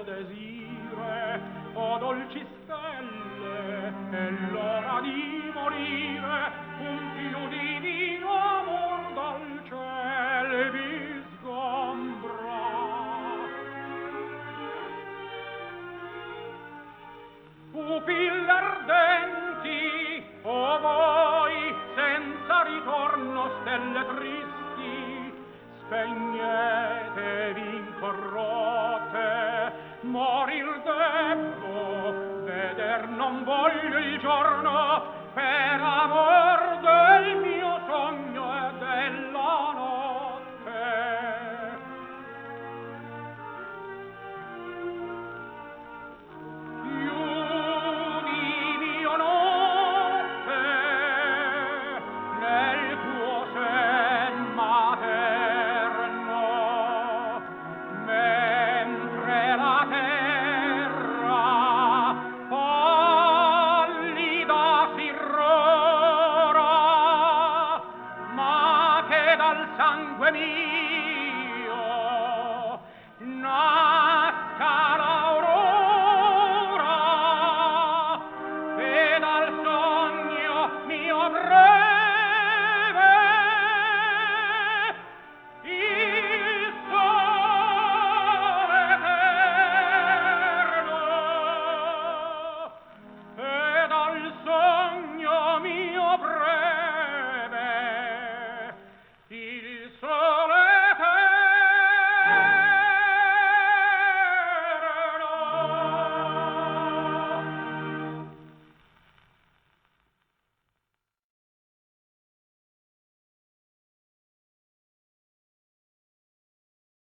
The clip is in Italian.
desire, o dolci stelle, è l'ora di morire, un più divino amor dal ciel vi sgombra. Pupille ardenti, o voi, senza ritorno, stelle tristi, spegnetevi incorrotte, morir debbo, veder non voglio il giorno, per amore